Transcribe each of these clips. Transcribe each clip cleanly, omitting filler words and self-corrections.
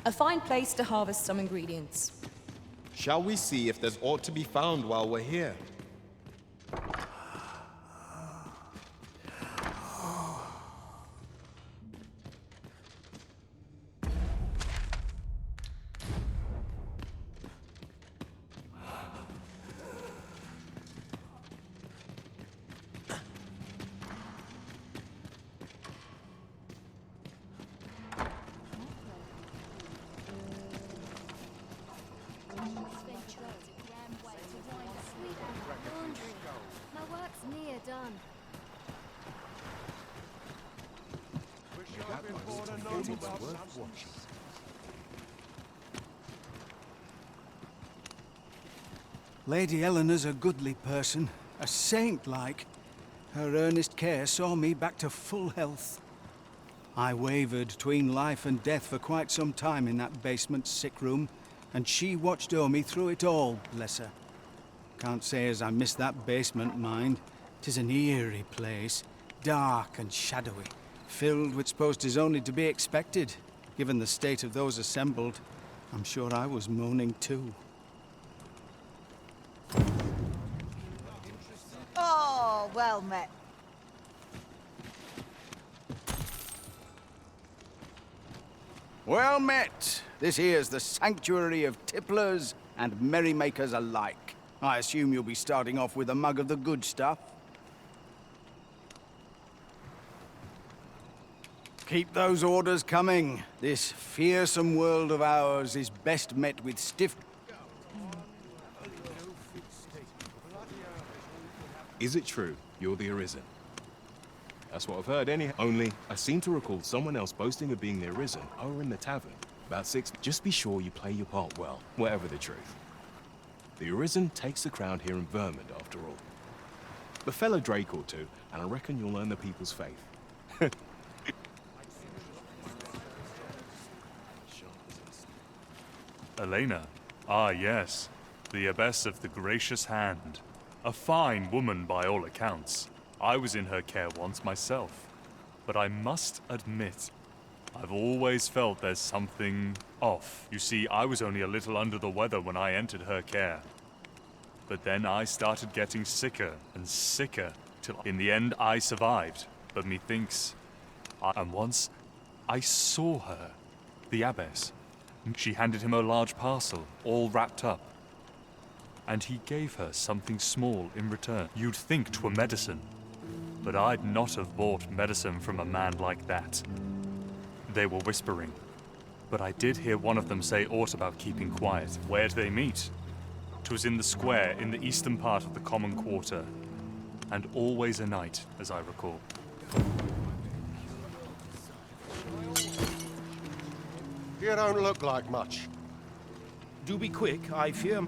A fine place to harvest some ingredients. Shall we see if there's aught to be found while we're here? My work's near done. Lady Eleanor's a goodly person, a saint-like. Her earnest care saw me back to full health. I wavered between life and death for quite some time in that basement sick room, and she watched o'er me through it all, bless her. Can't say as I miss that basement, mind. 'Tis an eerie place, dark and shadowy, filled with supposed is only to be expected. Given the state of those assembled, I'm sure I was moaning too. Oh, well met. Well met. This here's the sanctuary of tipplers and merrymakers alike. I assume you'll be starting off with a mug of the good stuff. Keep those orders coming. This fearsome world of ours is best met with stiff... Is it true you're the Arisen? That's what I've heard anyhow. Only, I seem to recall someone else boasting of being the Arisen over in the tavern. About 6... Just be sure you play your part well, whatever the truth. The Arisen takes the crown here in Vermund, after all. The fellow Drake or two, and I reckon you'll earn the people's faith. Elena. Ah, yes. The Abbess of the Gracious Hand. A fine woman by all accounts. I was in her care once myself. But I must admit, I've always felt there's something off. You see, I was only a little under the weather when I entered her care. But then I started getting sicker and sicker, till in the end I survived. But methinks... And once, I saw her, the Abbess. She handed him a large parcel, all wrapped up. And he gave her something small in return. You'd think 'twere medicine. But I'd not have bought medicine from a man like that. They were whispering. But I did hear one of them say aught about keeping quiet. Where'd they meet? 'Twas in the square in the eastern part of the common quarter. And always a night, as I recall. You don't look like much. Do be quick, I fear.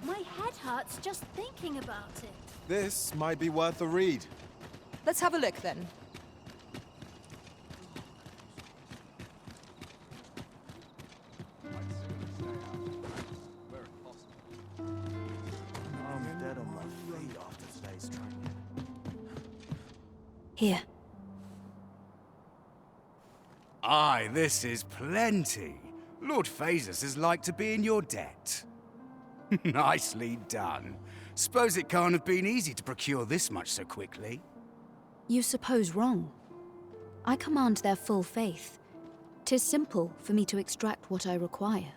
My head hurts just thinking about it. This might be worth a read. Let's have a look then. Here. Aye, this is plenty. Lord Phasus is like to be in your debt. Nicely done. Suppose it can't have been easy to procure this much so quickly. You suppose wrong. I command their full faith. 'Tis simple for me to extract what I require.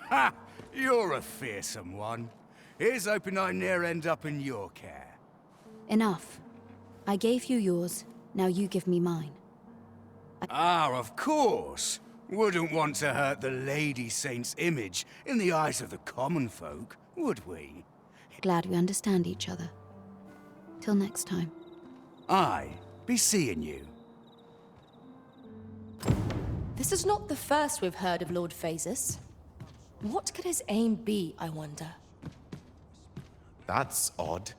Ha! You're a fearsome one. Here's hoping I ne'er end up in your care. Enough. I gave you yours, now you give me mine. Ah, of course. Wouldn't want to hurt the Lady Saint's image in the eyes of the common folk, would we? Glad we understand each other. Till next time. Aye, be seeing you. This is not the first we've heard of Lord Phasus. What could his aim be, I wonder? That's odd.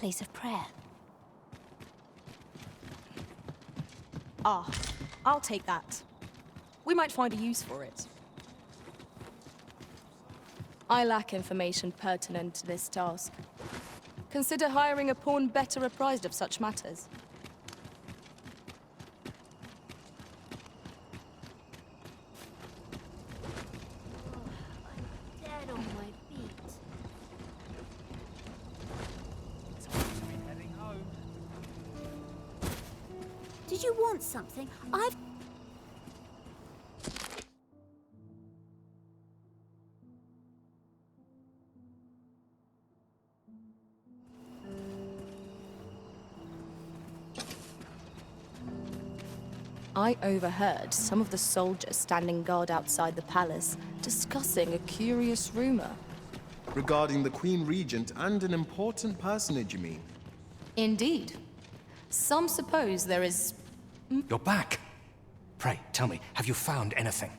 place of prayer. Ah, I'll take that. We might find a use for it. I lack information pertinent to this task. Consider hiring a pawn better apprised of such matters. I'm dead on my feet. Did you want something? I've... I overheard some of the soldiers standing guard outside the palace discussing a curious rumor. Regarding the Queen Regent and an important personage, you mean? Indeed. Some suppose there is... You're back. Pray, tell me, have you found anything?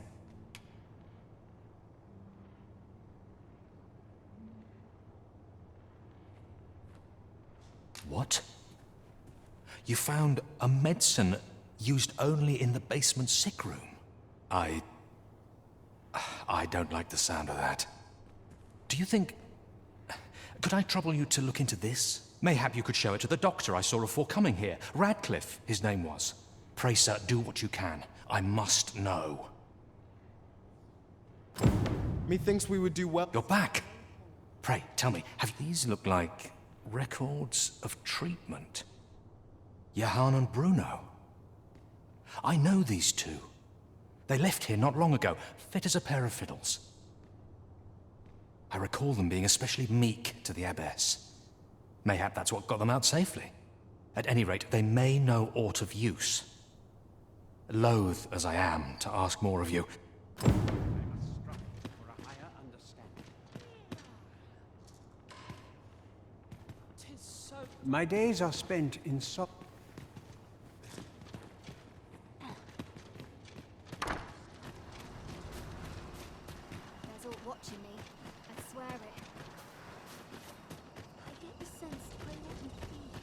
What? You found a medicine used only in the basement sick room? I don't like the sound of that. Do you think... Could I trouble you to look into this? Mayhap you could show it to the doctor I saw before coming here. Radcliffe, his name was. Pray, sir, do what you can. I must know. Methinks we would do well. You're back. Pray, tell me, have these look like records of treatment? Johann and Bruno. I know these two. They left here not long ago, fit as a pair of fiddles. I recall them being especially meek to the abbess. Mayhap that's what got them out safely. At any rate, they may know aught of use. Loath as I am to ask more of you. My days are spent in There's all watching me. I swear it. I get the sense I wouldn't be here.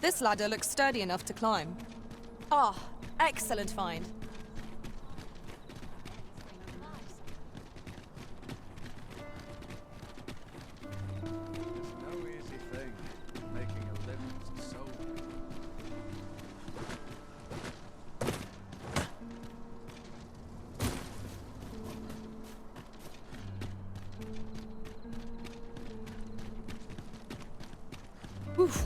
This ladder looks sturdy enough to climb. Ah, excellent find. no easy thing, making a living as a soldier. Oof.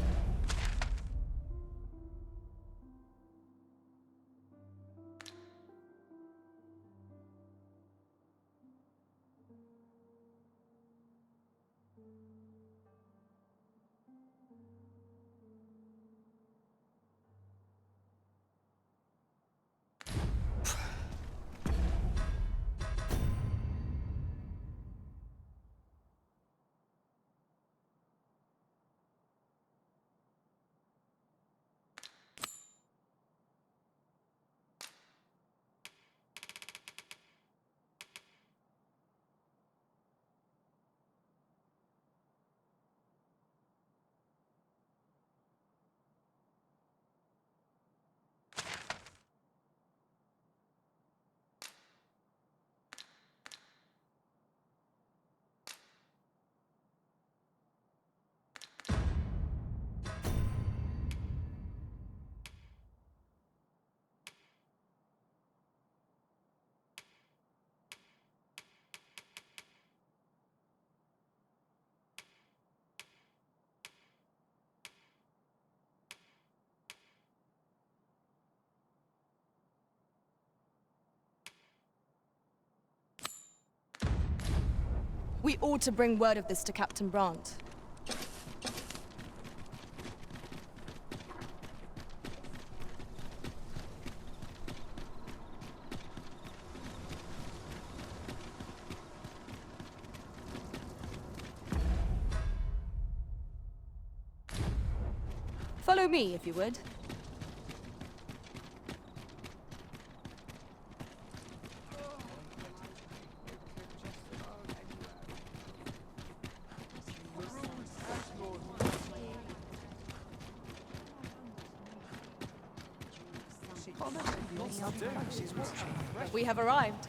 We ought to bring word of this to Captain Brandt. Follow me, if you would. We have arrived.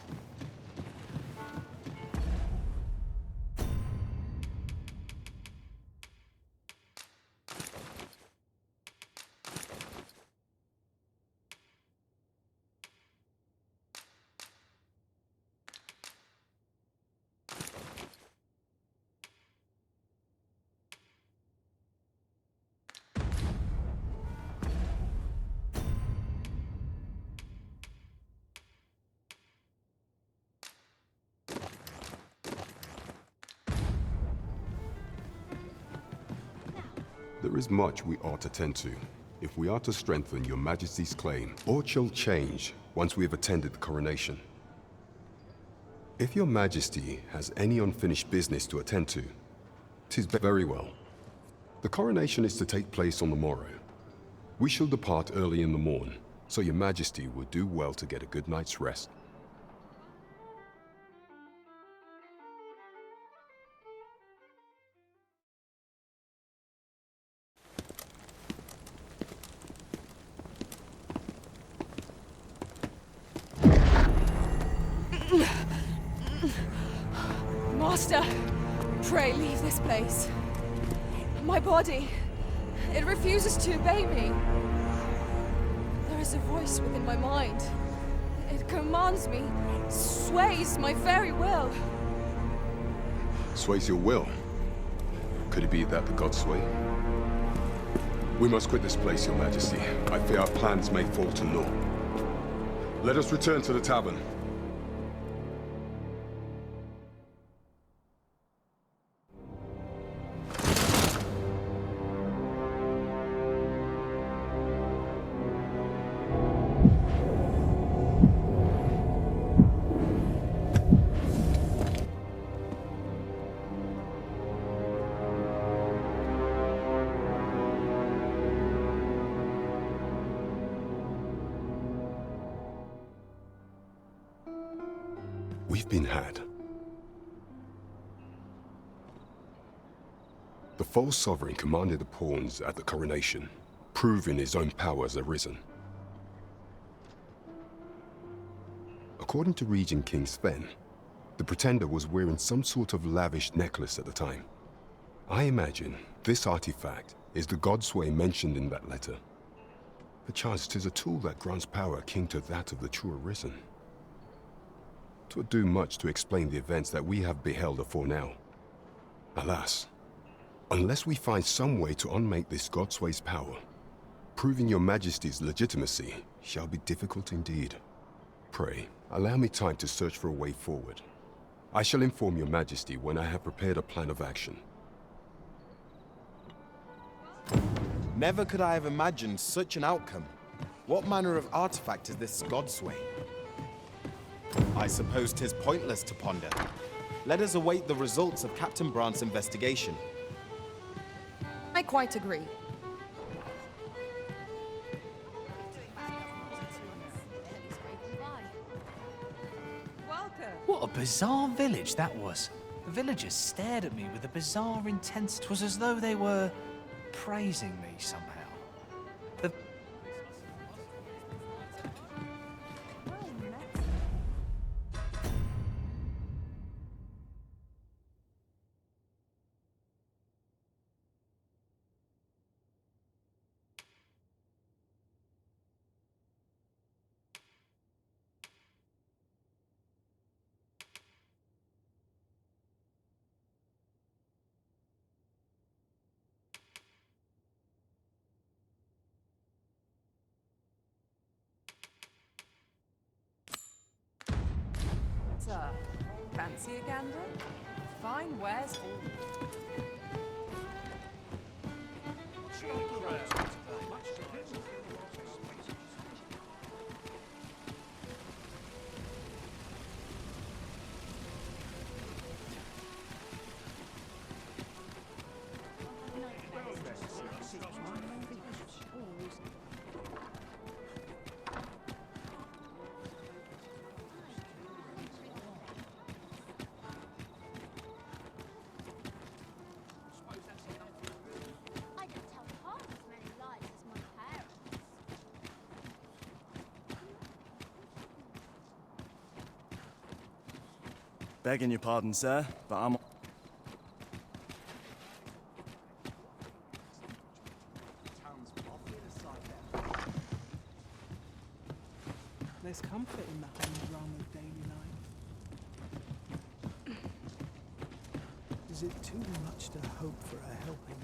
There is much we ought to tend to, if we are to strengthen your Majesty's claim. Aught shall change once we have attended the coronation. If your Majesty has any unfinished business to attend to, 'tis very well. The coronation is to take place on the morrow. We shall depart early in the morn, so your Majesty would do well to get a good night's rest. Master, pray leave this place. My body, it refuses to obey me. There is a voice within my mind. It commands me, sways my very will. Sways your will? Could it be that the gods sway? We must quit this place, your Majesty. I fear our plans may fall to naught. Let us return to the tavern. We've been had. The false sovereign commanded the pawns at the coronation, proving his own power has arisen. According to Regent King Sven, the pretender was wearing some sort of lavish necklace at the time. I imagine this artifact is the Godsway mentioned in that letter. Perchance 'tis a tool that grants power akin to that of the true Arisen. 'Twould do much to explain the events that we have beheld afore now. Alas, unless we find some way to unmake this Godsway's power, proving your Majesty's legitimacy shall be difficult indeed. Pray, allow me time to search for a way forward. I shall inform your Majesty when I have prepared a plan of action. Never could I have imagined such an outcome. What manner of artifact is this Godsway? I suppose 'tis pointless to ponder. Let us await the results of Captain Brandt's investigation. I quite agree. What a bizarre village that was. The villagers stared at me with a bizarre intensity. It was as though they were praising me somehow. The Sir, fancy a gander? Fine wares all. Begging your pardon, sir, but I'm... There's comfort in that humdrum of daily life. Is it too much to hope for a helping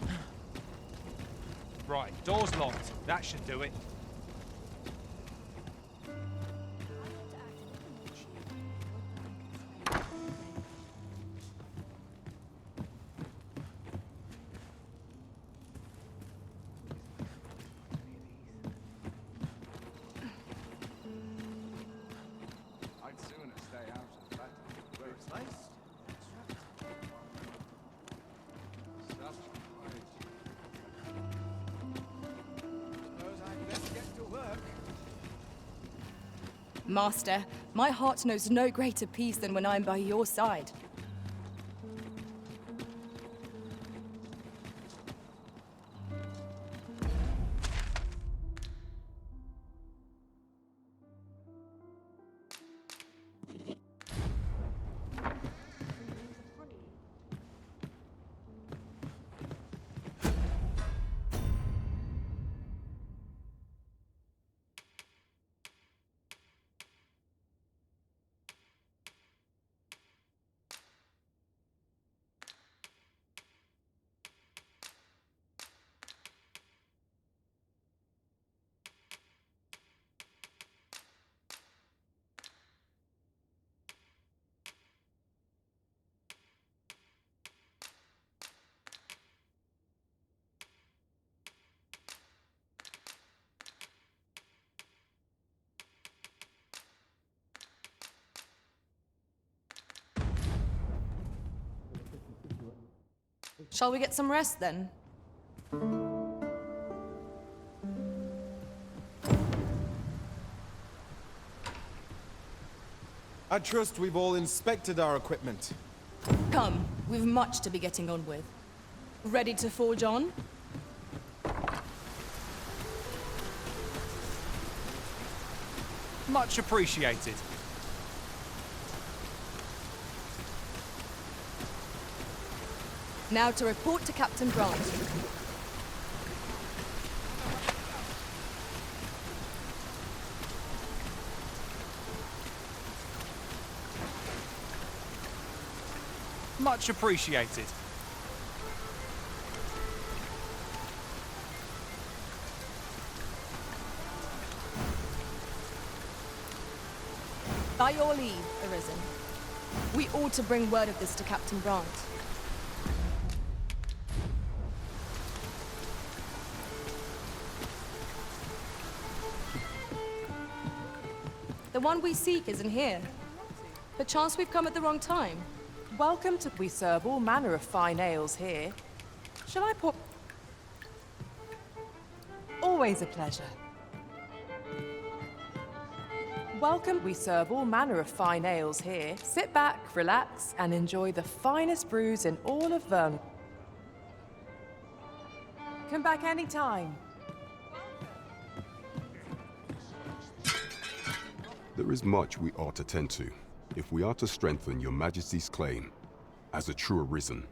hand? Right, door's locked. That should do it. Master, my heart knows no greater peace than when I'm by your side. Shall we get some rest then? I trust we've all inspected our equipment. Come, we've much to be getting on with. Ready to forge on? Much appreciated. Now to report to Captain Grant. Much appreciated. By your leave, Arisen. We ought to bring word of this to Captain Grant. The one we seek isn't here. Perchance we've come at the wrong time. Welcome to... We serve all manner of fine ales here. Shall I pour... Always a pleasure. Welcome. We serve all manner of fine ales here. Sit back, relax, and enjoy the finest brews in all of Vern. Come back anytime. There is much we ought to tend to, if we are to strengthen your Majesty's claim as a true Arisen.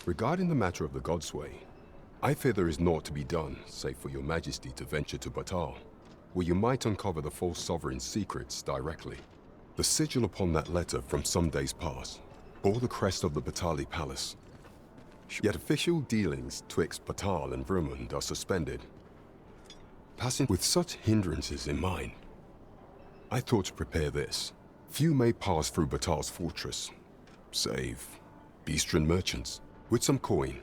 Regarding the matter of the Godsway, I fear there is naught to be done, save for your Majesty to venture to Batal, where you might uncover the false sovereign's secrets directly. The sigil upon that letter from some days past bore the crest of the Batali Palace. Yet official dealings twixt Batal and Vermund are suspended. Passing with such hindrances in mind, I thought to prepare this. Few may pass through Batal's fortress, save Beastren merchants. With some coin,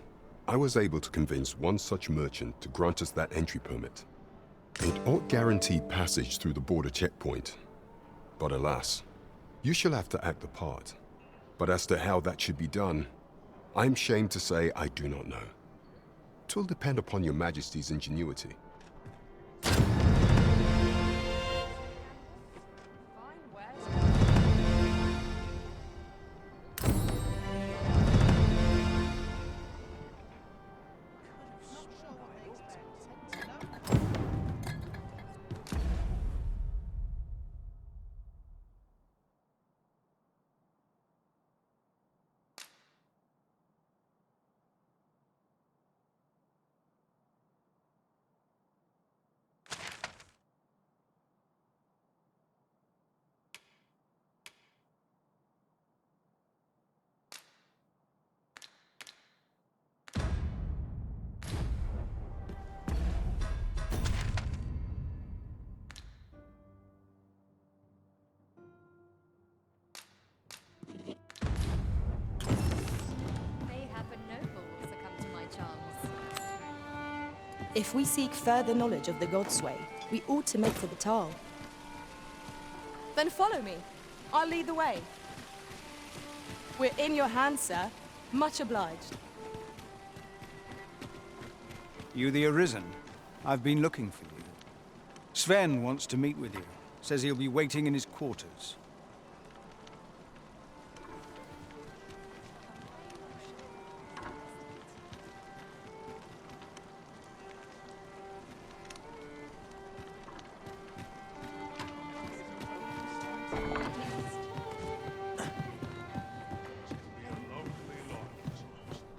I was able to convince one such merchant to grant us that entry permit. It ought guaranteed passage through the border checkpoint. But alas, you shall have to act the part. But as to how that should be done, I'm shamed to say I do not know. 'Twill depend upon your Majesty's ingenuity. If we seek further knowledge of the Godsway, we ought to make for Batal. Then follow me. I'll lead the way. We're in your hands, sir. Much obliged. You the Arisen? I've been looking for you. Sven wants to meet with you. Says he'll be waiting in his quarters.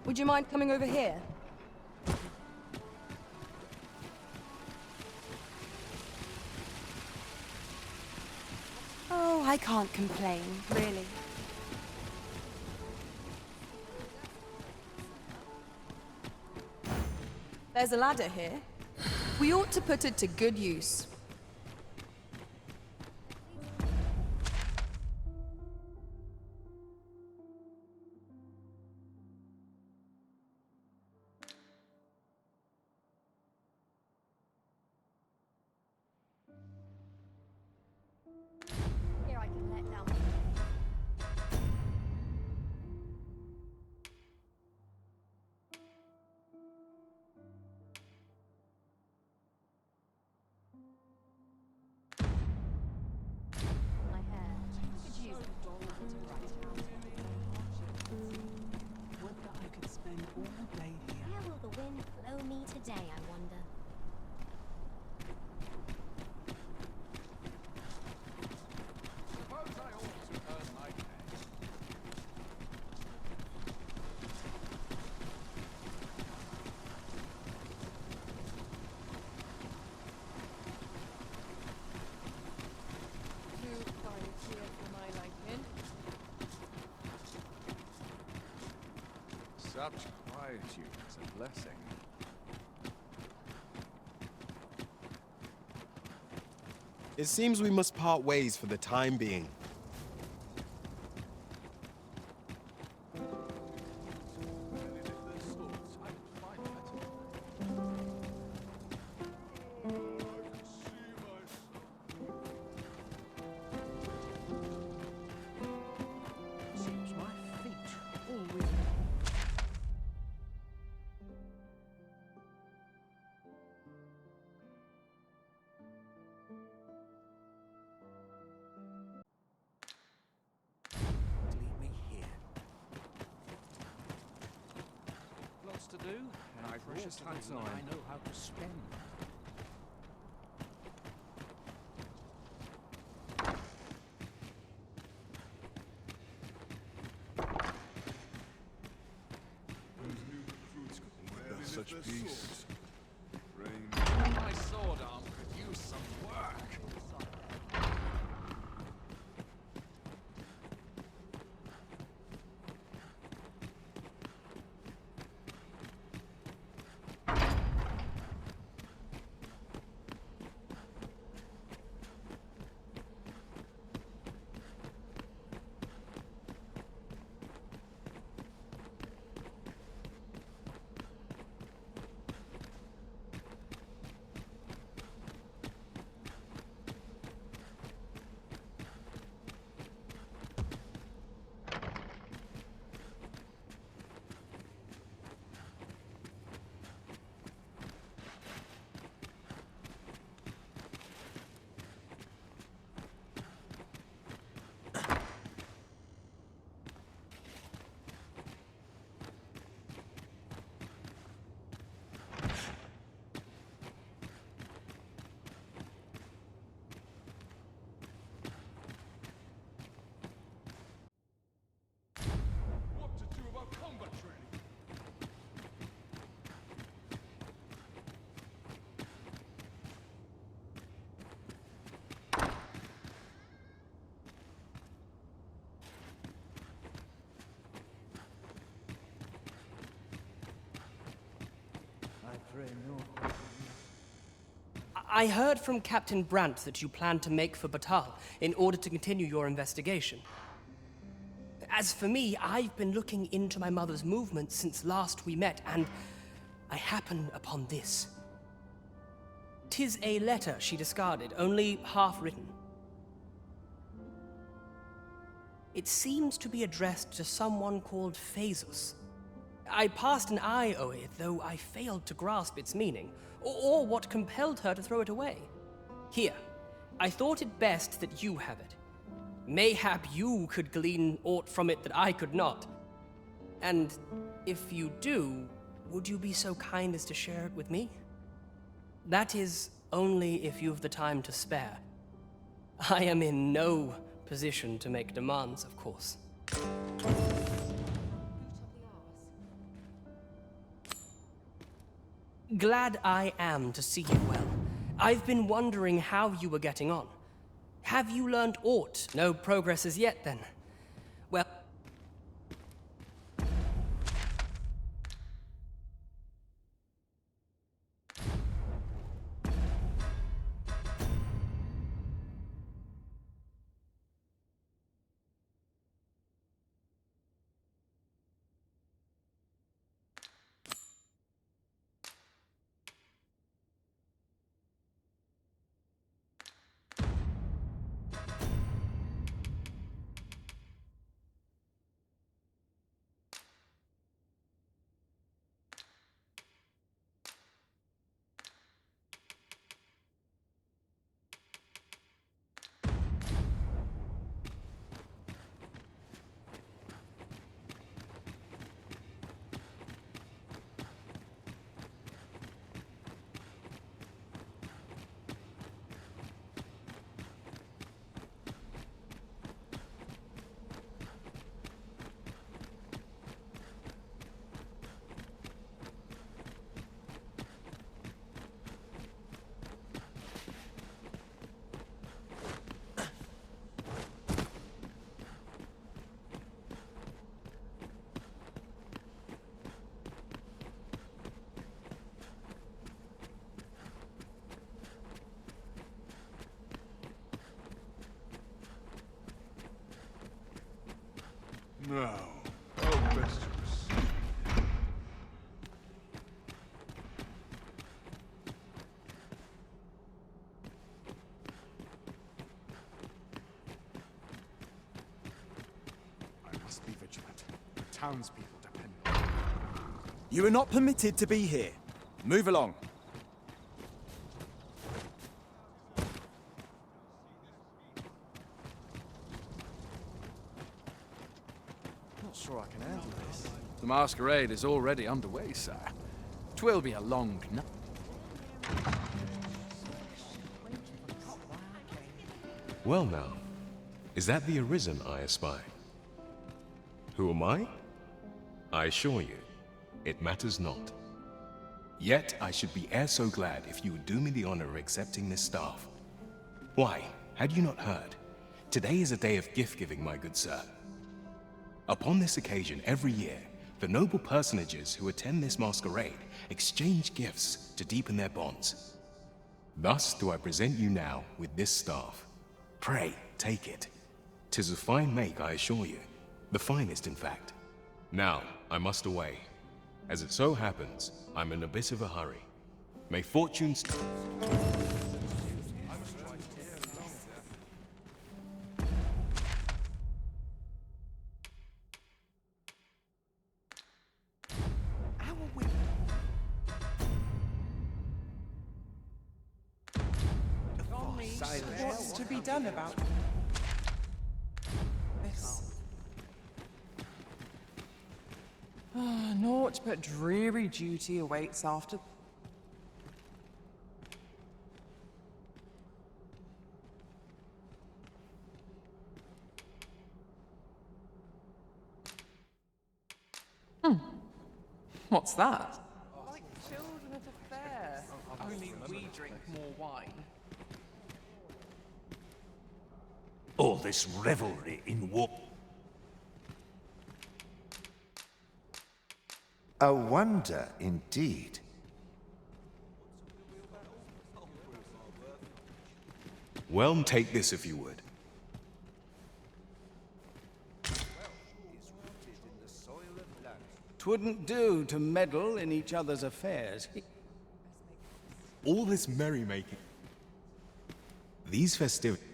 Would you mind coming over here? Oh, I can't complain, really. There's a ladder here. We ought to put it to good use. Today, I wonder. Such quietude is a blessing. It seems we must part ways for the time being. Seems my feet always. Leave me here. Lots to do, and I've precious time I know how to spend. Such peace. My sword arm could use some work. I heard from Captain Brandt that you plan to make for Batal in order to continue your investigation. As for me, I've been looking into my mother's movements since last we met, and I happen upon this. 'Tis a letter she discarded, only half written. It seems to be addressed to someone called Phaesus. I passed an eye o'er it, though I failed to grasp its meaning, or what compelled her to throw it away. Here, I thought it best that you have it. Mayhap you could glean aught from it that I could not. And if you do, would you be so kind as to share it with me? That is, only if you've the time to spare. I am in no position to make demands, of course. Glad I am to see you well. I've been wondering how you were getting on. Have you learned aught? No progress as yet, then? Well... Now, how best to proceed? I must be vigilant. The townspeople depend on me. You are not permitted to be here. Move along. Not sure I can handle this. The masquerade is already underway, sir. 'Twill be a long night. Well now, is that the Arisen I espy? Who am I? I assure you, it matters not. Yet I should be e'er so glad if you would do me the honor of accepting this staff. Why, had you not heard? Today is a day of gift-giving, my good sir. Upon this occasion, every year, the noble personages who attend this masquerade exchange gifts to deepen their bonds. Thus do I present you now with this staff. Pray, take it. 'Tis of fine make, I assure you. The finest, in fact. Now, I must away. As it so happens, I'm in a bit of a hurry. May fortune... What's to be done about this? Naught but dreary duty awaits after. What's that? Like children at a fair. Only we drink more wine. All this revelry in war. A wonder indeed. Well, take this if you would. 'Twouldn't do to meddle in each other's affairs. All this merrymaking. These festivities.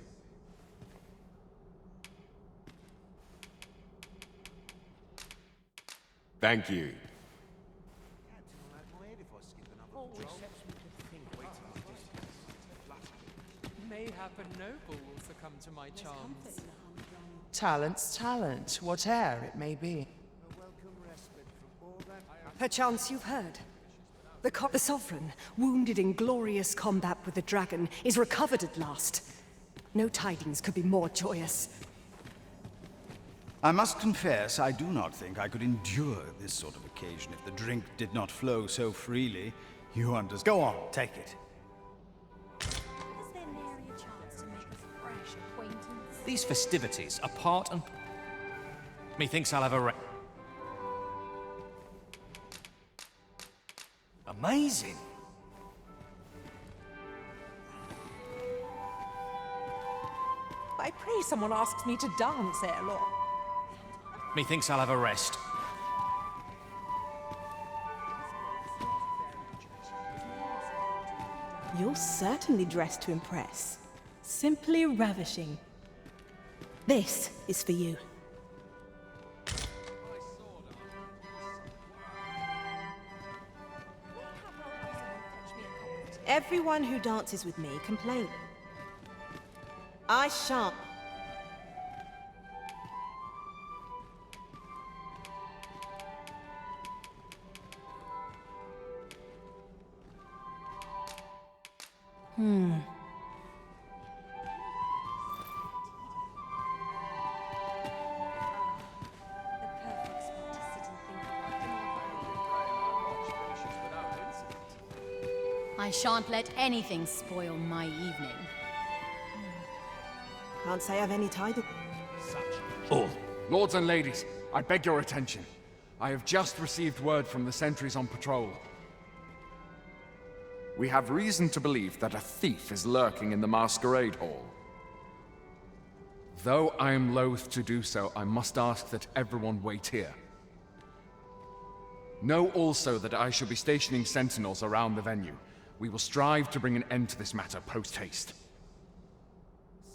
Thank you. Mayhap a noble will succumb to my charms. Talent's talent, whate'er it may be. Perchance you've heard. The Sovereign, wounded in glorious combat with the dragon, is recovered at last. No tidings could be more joyous. I must confess, I do not think I could endure this sort of occasion if the drink did not flow so freely. You understand. Go on, take it. Is there nary a chance to make a fresh acquaintance? These festivities are part and... Methinks I'll have a Amazing! I pray someone asks me to dance ere long. Methinks I'll have a rest. You're certainly dressed to impress. Simply ravishing. This is for you. Everyone who dances with me complains. I shan't. I shan't let anything spoil my evening. Can't say I've any tidings. All. Lords and ladies, I beg your attention. I have just received word from the sentries on patrol. We have reason to believe that a thief is lurking in the masquerade hall. Though I am loath to do so, I must ask that everyone wait here. Know also that I shall be stationing sentinels around the venue. We will strive to bring an end to this matter post-haste.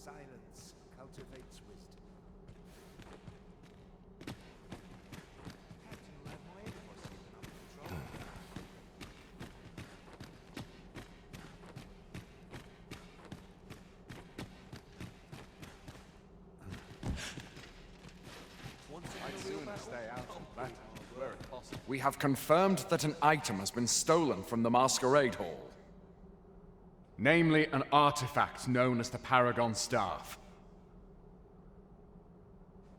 Silence cultivates wisdom. We have confirmed that an item has been stolen from the masquerade hall. Namely, an artifact known as the Paragon Staff.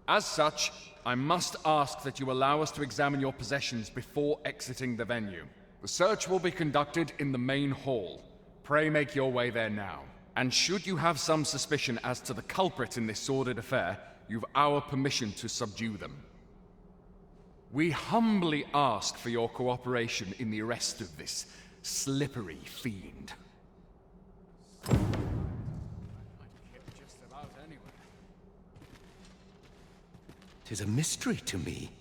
As such, I must ask that you allow us to examine your possessions before exiting the venue. The search will be conducted in the main hall. Pray make your way there now. And should you have some suspicion as to the culprit in this sordid affair, you've our permission to subdue them. We humbly ask for your cooperation in the arrest of this slippery fiend. Tis a mystery to me.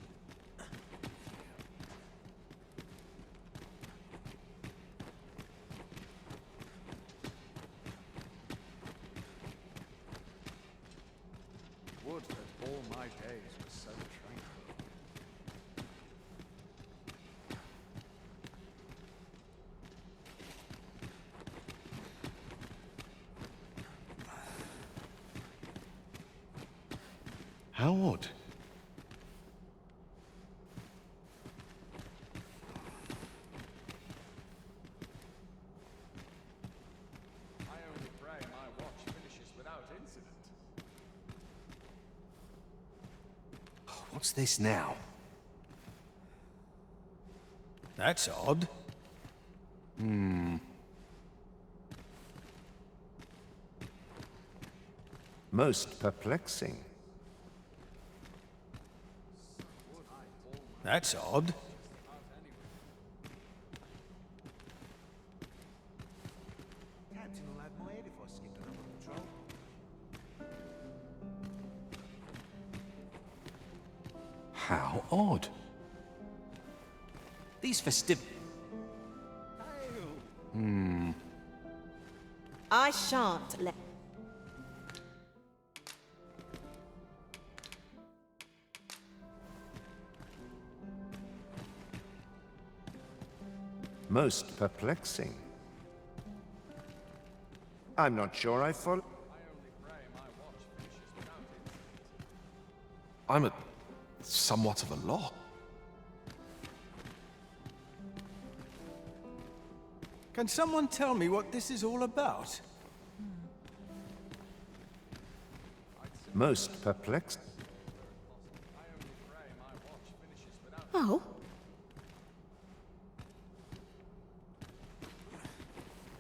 Would that all my days were so tranquil. How odd. I only pray my watch finishes without incident. What's this now? That's odd. Most perplexing. That's odd. Captain will have my head if I skipped another patrol. How odd. These festivities... I shan't let... Most perplexing. I'm not sure I follow. I'm at somewhat of a loss. Can someone tell me what this is all about? Most perplexed. Oh?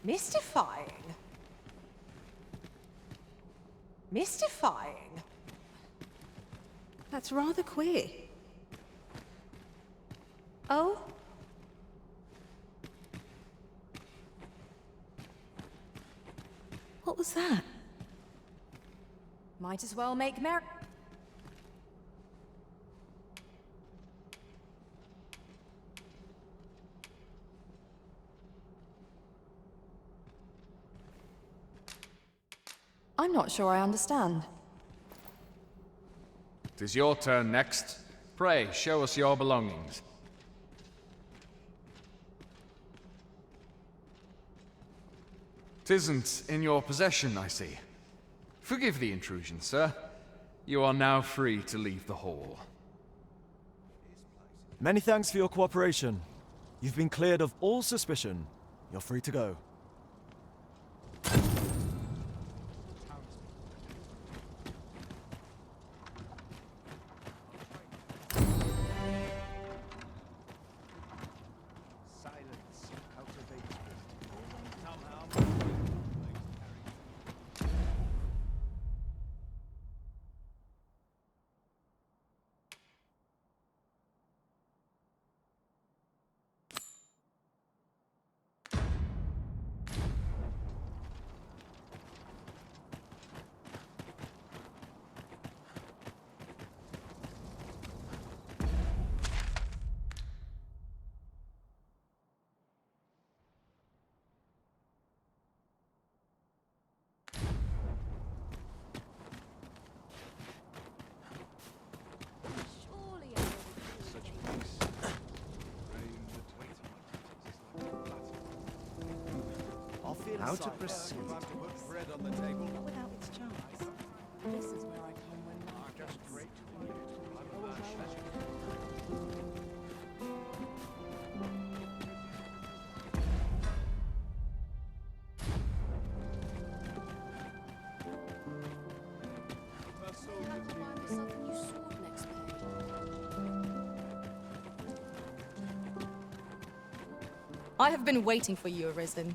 Mystifying. Mystifying. That's rather queer. Oh? What was that? Might as well make merry. I'm not sure I understand. It is your turn next. Pray, show us your belongings. Tisn't in your possession, I see. Forgive the intrusion, sir. You are now free to leave the hall. Many thanks for your cooperation. You've been cleared of all suspicion. You're free to go. How to proceed? Bread on the table. Not without its charms. This is where I come when life gets I have been waiting for you, Arisen.